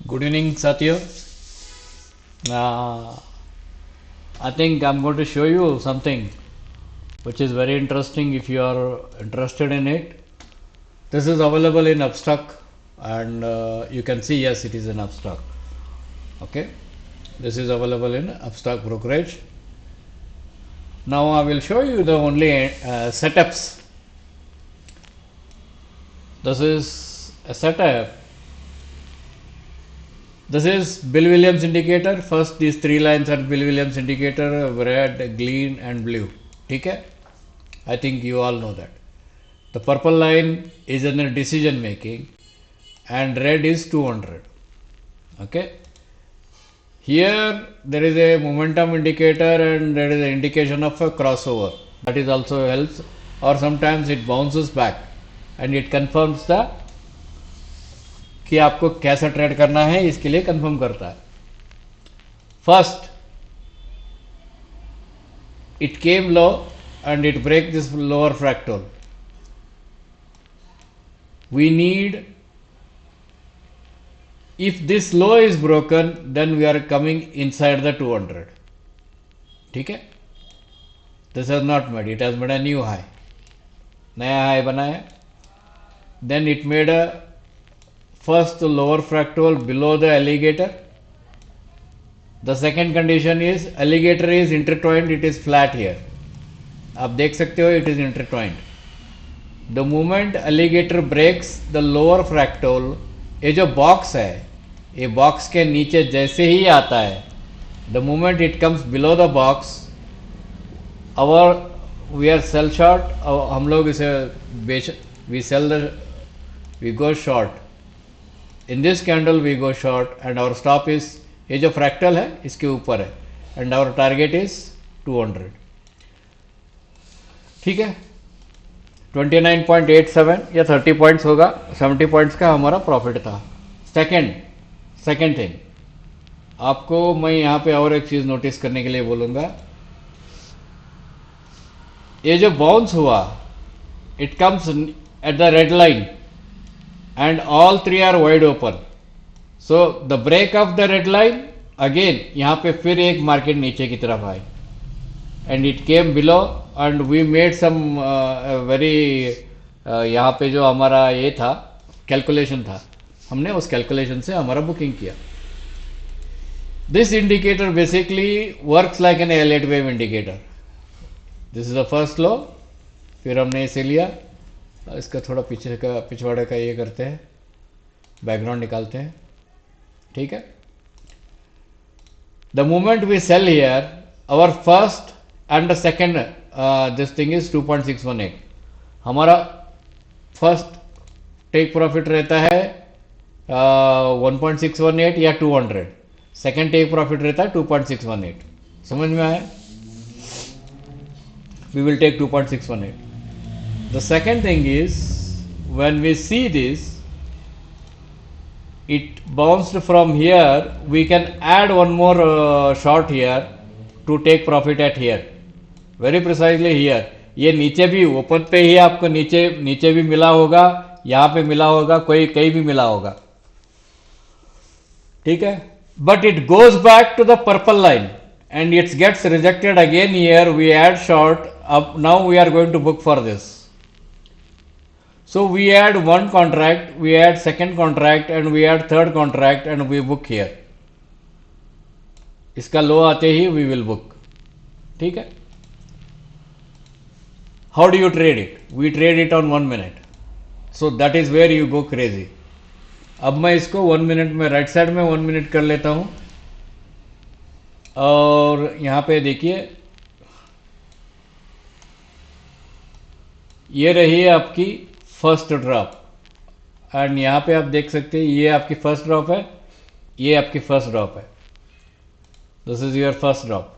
Good evening, Satya. Uh, I think I'm going to show you something which is very interesting if you are interested in it. This is available in Upstock, and you can see, yes, it is in Upstock. Okay, this is available in Upstock brokerage. Now I will show you the only setups. This is a setup. This is Bill Williams indicator. First, these three lines are Bill Williams indicator: red, green, and blue. Okay, I think you all know that. The purple line is in the decision making, and red is 200. Okay, here there is a momentum indicator, and there is an indication of a crossover. That is also helps, or sometimes it bounces back and it confirms the कि आपको कैसा trade करना है, इसके लिए confirm करता है. First it came low and it break this lower fractal. We need, if this low is broken, then we are coming inside the 200. ठीक है, this has not made, it has made a new high, नया high बनाया. Then it made a first lower fractal below the alligator. The second condition is alligator is intertwined, it is flat here. आप देख सकते हो, it is intertwined. The moment alligator breaks the lower fractal, ये जो box है, ये box के नीचे जैसे ही आता है, the moment it comes below the box, we are sell short, हम लोग इसे बेच, we go short. In this candle we go short and our stop is, ये जो फ्रैक्टल है इसके ऊपर है, and our target is 200. ठीक है, 29.87 या 30 पॉइंट्स होगा, 70 पॉइंट्स का हमारा प्रॉफिट था. सेकेंड थिंग, आपको मैं यहाँ पे और एक चीज नोटिस करने के लिए बोलूंगा. ये जो बाउंस हुआ, it comes at the red line and all three are wide open. So the break of the red line, again यहाँ पे फिर एक मार्केट नीचे की तरफ आई, and it came below and we made some very यहाँ पे जो हमारा ये था कैलकुलेशन था, हमने उस कैलकुलेशन से हमारा बुकिंग किया. This indicator basically works like an Elliott wave indicator. This is the first low, फिर हमने इसे लिया, इसका थोड़ा पीछे का पिछवाड़े का ये करते हैं, बैकग्राउंड निकालते हैं. ठीक है, the moment we sell here, our first and the second this thing is 2.618. हमारा फर्स्ट टेक प्रॉफिट रहता है 1.618 या 200. सेकेंड टेक प्रॉफिट रहता है 2.618. समझ में आया? We will take 2.618. The second thing is, when we see this, it bounced from here, we can add one more short here to take profit at here, very precisely here. ये नीचे भी open पे ही आपको नीचे भी मिला होगा, यहाँ पे मिला होगा, कोई कहीं भी मिला होगा. ठीक है, but it goes back to the purple line and it gets rejected again here. We add short up, now we are going to book for this. So we add one contract, we add second contract and we add third contract and we book here. इसका लो आते ही we will book. ठीक है, how do you trade it? We trade it on 1 minute. So that is where you go crazy. अब मैं इसको 1 minute में right side में 1 minute कर लेता हूं, और यहां पे देखिए ये रही है आपकी फर्स्ट ड्रॉप, एंड यहां पे आप देख सकते हैं ये आपकी फर्स्ट ड्रॉप है, ये आपकी फर्स्ट ड्रॉप है. This is your first drop,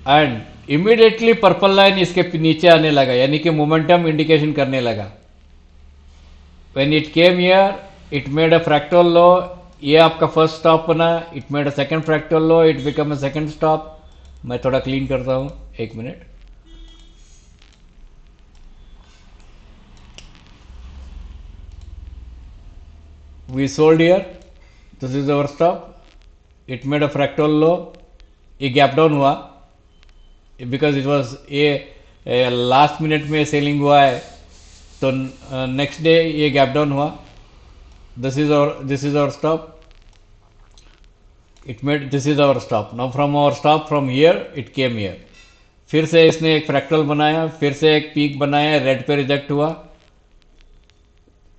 and immediately purple line इसके नीचे आने लगा, यानी कि मोमेंटम इंडिकेशन करने लगा. When it came here, it made a fractal low, ये आपका फर्स्ट स्टॉप बना, it made a second fractal low, it become a second stop. मैं थोड़ा क्लीन करता हूं, एक minute. we sold here, this is our stop, it made a fractal low, ये gap down हुआ बिकॉज इट वॉज ये last minute में selling हुआ है, तो नेक्स्ट डे ये गैप डाउन हुआ, this is our stop, it made this is our stop, now from our stop from here it came here, फिर से इसने एक फ्रैक्टल बनाया, फिर से एक पीक बनाया, रेड पे रिजेक्ट हुआ,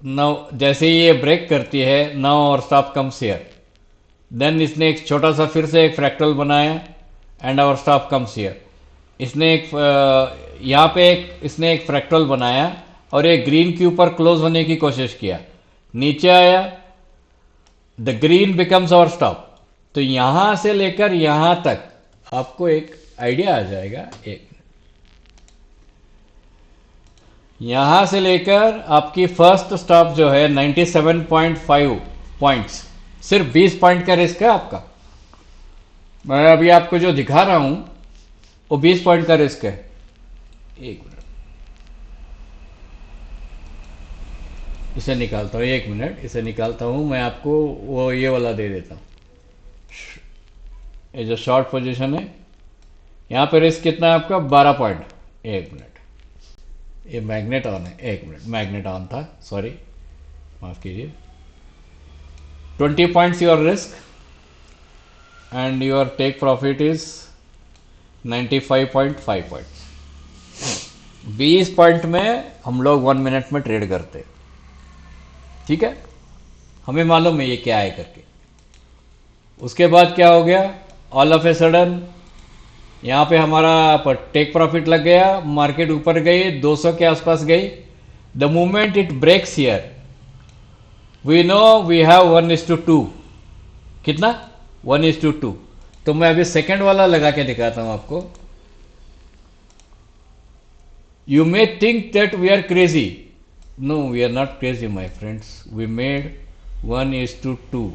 नाउ जैसे ही ये ब्रेक करती है now our stop comes here, then इसने एक छोटा सा फिर से एक फ्रैक्टल बनाया and our stop comes here, इसने एक यहाँ पे इसने एक फ्रैक्टल बनाया और ये ग्रीन के ऊपर क्लोज होने की कोशिश किया, नीचे आया, the green becomes our stop, तो यहां से लेकर यहां तक आपको एक आइडिया आ जाएगा। एक यहां से लेकर आपकी फर्स्ट स्टॉप जो है 97.5 पॉइंट्स, सिर्फ 20 पॉइंट का रिस्क है आपका, मैं अभी आपको जो दिखा रहा हूं वो 20 पॉइंट का रिस्क है। एक मिनट इसे निकालता हूं, एक मिनट इसे निकालता हूं, मैं आपको वो ये वाला दे देता हूं, ये जो शॉर्ट पोजीशन है यहां पे रिस्क कितना है आपका 12 पॉइंट। एक मिनट ये मैग्नेट ऑन है, एक मिनट मैग्नेट ऑन था, सॉरी माफ कीजिए, 20 points your risk and your take profit is 95.5 points. 20 point में हम लोग 1 मिनट में ट्रेड करते, ठीक है, हमें मालूम है ये क्या है करके। उसके बाद क्या हो गया, ऑल ऑफ ए सडन यहाँ पे हमारा टेक प्रॉफिट लग गया, मार्केट ऊपर गई 200 के आसपास गई, the moment it breaks here we know we have 1:2, कितना 1:2, तो मैं अभी सेकंड वाला लगा के दिखाता हूं आपको। You may think that we are crazy, no we are not crazy my friends, we made 1:2,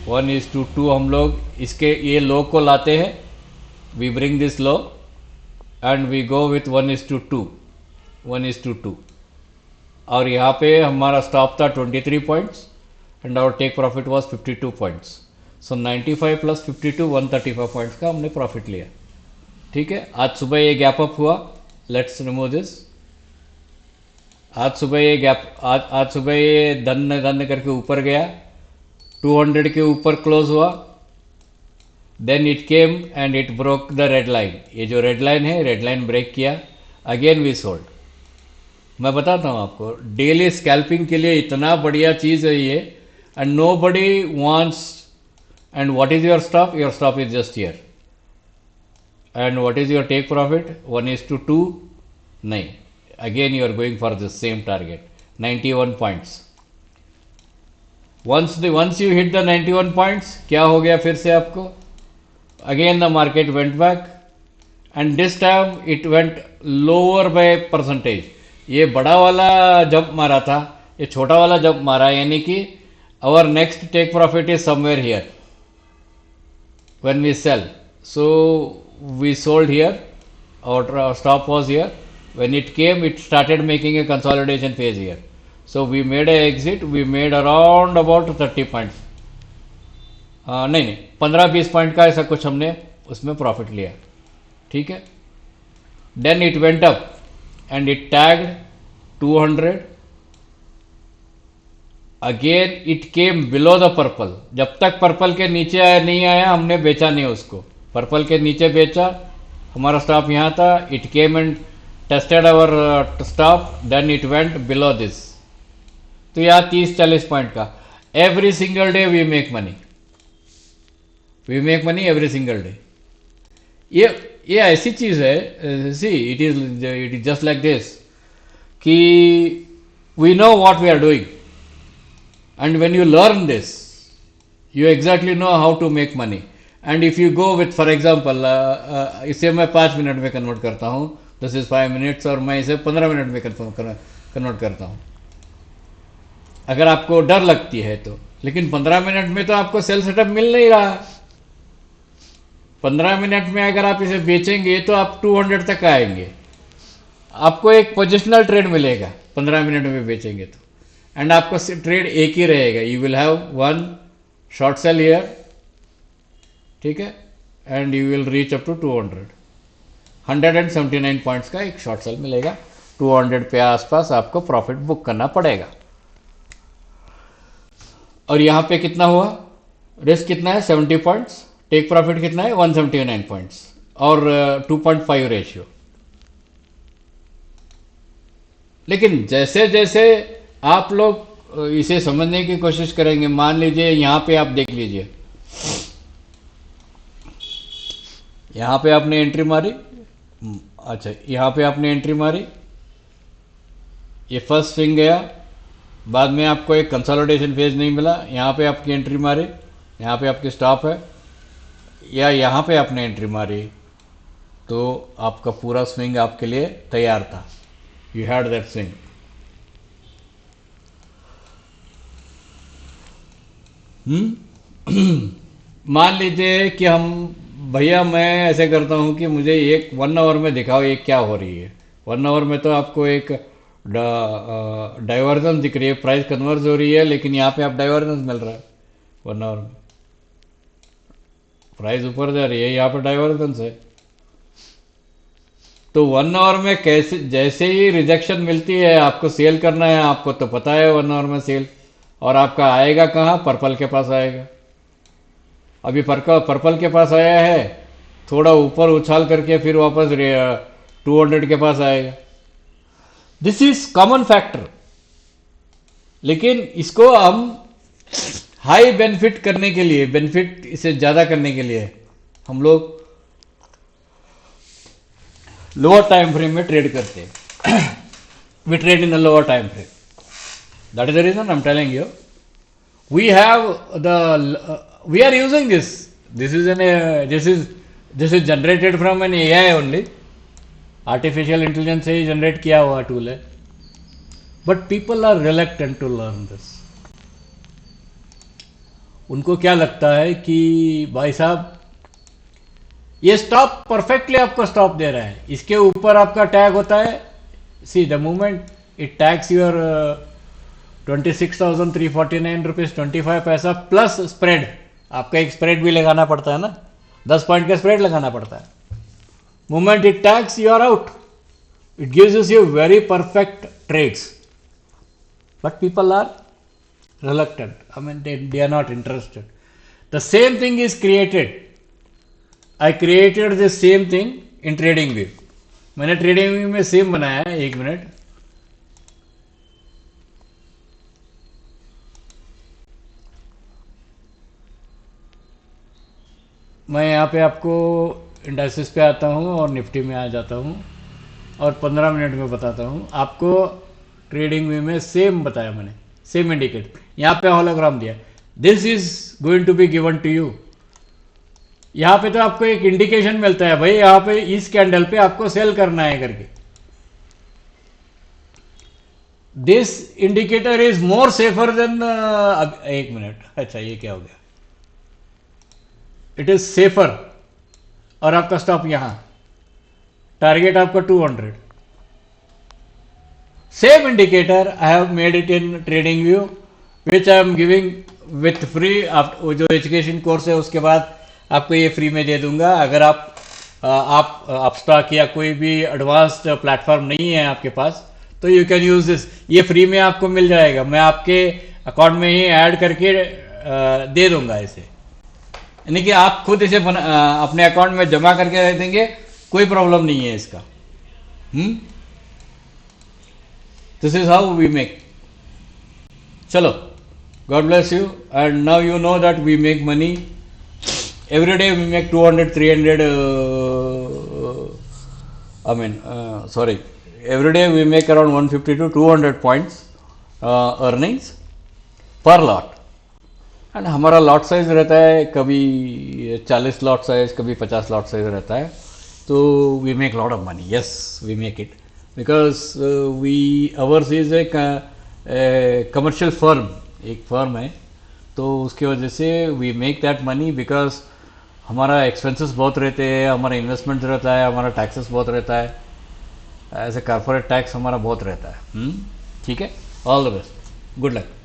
1:2 हम लोग इसके ये लो को लाते हैं, we bring this low and we go with 1:2, और यहाँ पे हमारा स्टॉप था 23 points and our take profit was 52 points, so 95 plus 52 135 points का हमने प्रॉफिट लिया, ठीक है। आज सुबह ये गैप अप हुआ, लेट्स रिमूव दिस, आज सुबह ये गैप आज सुबह ये धन करके ऊपर गया, 200 के ऊपर क्लोज हुआ, then it came and it broke the red line, ये जो रेड लाइन है रेड लाइन ब्रेक किया, अगेन वी सोल्ड। मैं बताता हूं आपको डेली स्कैल्पिंग के लिए इतना बढ़िया चीज है ये, and nobody wants, and what is your stop, your stop is just here, and what is your take profit 1:2, नहीं, again you are going for the same target 91 points. once you hit the 91 points, क्या हो गया फिर से आपको, again the market went back and this time it went lower by percentage, ये बड़ा वाला जंप मारा था, ये छोटा वाला जंप मारा, यानी कि our next take profit is somewhere here when we sell, so we sold here, our stop was here, when it came it started making a consolidation phase here, so we made a exit, we made around about 30 points, नहीं 15-20 point का ऐसा कुछ हमने उसमें profit लिया, ठीक है। Then it went up and it tagged 200, again it came below the purple, जब तक पर्पल के नीचे आया नहीं आया हमने बेचा नहीं उसको, पर्पल के नीचे बेचा, हमारा स्टॉप यहां था, it came and tested our stop, then it went below this, तो यहां 30-40 पॉइंट का, every single day we make money, we make money every single day. ये ऐसी चीज है, see it is just like this कि we know what we are doing and when you learn this you exactly know how to make money, and if you go with for example इसे मैं 5 minute में convert करता हूं, this is 5 minutes, और मैं इसे 15 minute में convert करता हूं, अगर आपको डर लगती है तो, लेकिन 15 मिनट में तो आपको सेल सेटअप मिल नहीं रहा, 15 मिनट में अगर आप इसे बेचेंगे तो आप 200 तक आएंगे, आपको एक पोजिशनल ट्रेड मिलेगा 15 मिनट में बेचेंगे तो, एंड आपका ट्रेड एक ही रहेगा, you will have one short sell here, ठीक है, and you will reach up to 200, 179 points का एक शॉर्ट सेल मिलेगा, 200 पे आसपास आपको प्रॉफिट बुक करना पड़ेगा। और यहां पे कितना हुआ, रिस्क कितना है 70 पॉइंट्स, टेक प्रॉफिट कितना है 179 पॉइंट्स और 2.5 रेशियो। लेकिन जैसे जैसे आप लोग इसे समझने की कोशिश करेंगे, मान लीजिए यहां पे आप देख लीजिए, यहां पे आपने एंट्री मारी, अच्छा यहां पे आपने एंट्री मारी, ये फर्स्ट स्विंग गया, बाद में आपको एक कंसोलिडेशन फेज नहीं मिला, यहां पे आपकी एंट्री मारी, यहां पे आपकी स्टॉप है, या यहां पे आपने एंट्री मारी, तो आपका पूरा स्विंग आपके लिए तैयार था, यू हैड दैट स्विंग। मान लीजिए कि हम, भैया मैं ऐसे करता हूं कि मुझे एक 1 आवर में दिखाओ ये क्या हो रही है। 1 आवर में तो आपको एक डाइवर्जेंस दिख रही है, प्राइस कन्वर्ज हो रही है, लेकिन यहाँ पे आप डाइवर्जेंस मिल रहा है 1 आवर में, प्राइस ऊपर जा रही है, यहाँ पे डाइवर्जेंस है। तो 1 आवर में कैसे, जैसे ही रिजेक्शन मिलती है आपको सेल करना है, आपको तो पता है 1 आवर में सेल, और आपका आएगा कहाँ, पर्पल के पास आएगा। अभी पर्पल के पास आया है, थोड़ा ऊपर उछाल करके फिर वापस 200 के पास आएगा। दिस इज कॉमन फैक्टर, लेकिन इसको हम हाई बेनिफिट करने के लिए, बेनिफिट इसे ज्यादा करने के लिए हम लोग लोअर टाइम फ्रेम में ट्रेड करते हैं। We trade in the lower time frame, that is the reason I am telling you, we have the, we are using this, this is generated from an AI only, artificial intelligence से generate किया हुआ tool है, but people are reluctant to learn this. उनको क्या लगता है कि भाई साहब ये स्टॉप परफेक्टली आपको स्टॉप दे रहा है, इसके ऊपर आपका टैग होता है, see the moment it tags your 26,349 rupees 25 paisa plus spread, आपका एक स्प्रेड भी लगाना पड़ता है ना, 10 पॉइंट का स्प्रेड लगाना पड़ता है। Moment it tags you are out, it gives you very perfect trades, but people are reluctant, I mean they are not interested. The same thing is created, I created the same thing in TradingView, मैंने TradingView में same बनाया है, एक minute, मैं यहाँ पे आपको indices पे आता हूँ और निफ्टी में आ जाता हूँ और 15 मिनट में बताता हूँ आपको। ट्रेडिंग व्यू में सेम बताया मैंने, सेम इंडिकेट, यहाँ पे होलोग्राम दिया, this is going to be given to you. यहाँ पे तो आपको एक इंडिकेशन मिलता है भाई, यहाँ पे इस कैंडल पे आपको सेल करना है करके। This indicator is more safer than, एक मिनट, अच्छा ये क्या हो गया, इट इज सेफर, और आपका स्टॉप यहां, टारगेट आपका 200, same indicator I have made it in trading view which I am giving with free. आप जो एजुकेशन कोर्स है उसके बाद आपको ये फ्री में दे दूंगा। अगर आप स्टॉक या कोई भी एडवांस्ड प्लेटफॉर्म नहीं है आपके पास तो यू कैन यूज दिस, ये फ्री में आपको मिल जाएगा, मैं आपके अकाउंट में ही ऐड करके दे दूंगा इसे, यानी कि आप खुद इसे अपने अकाउंट में जमा करके रख देंगे, कोई प्रॉब्लम नहीं है इसका। This is how we make. चलो, God bless you, and now you know that we make money every day, we make 200 300 sorry, every day we make around 150 to 200 points earnings per lot, and हमारा lot size रहता है कभी 40 lot size, कभी 50 lot size रहता है, तो we make lot of money, yes we make it, because we ours is a commercial firm, एक firm है, तो उसकी वजह से we make that money, because हमारा एक्सपेंसेस बहुत रहते हैं, हमारा इन्वेस्टमेंट रहता है, हमारा टैक्सेस बहुत रहता है, ऐसे कॉर्पोरेट टैक्स हमारा बहुत रहता है। ठीक है, all the best. Good luck.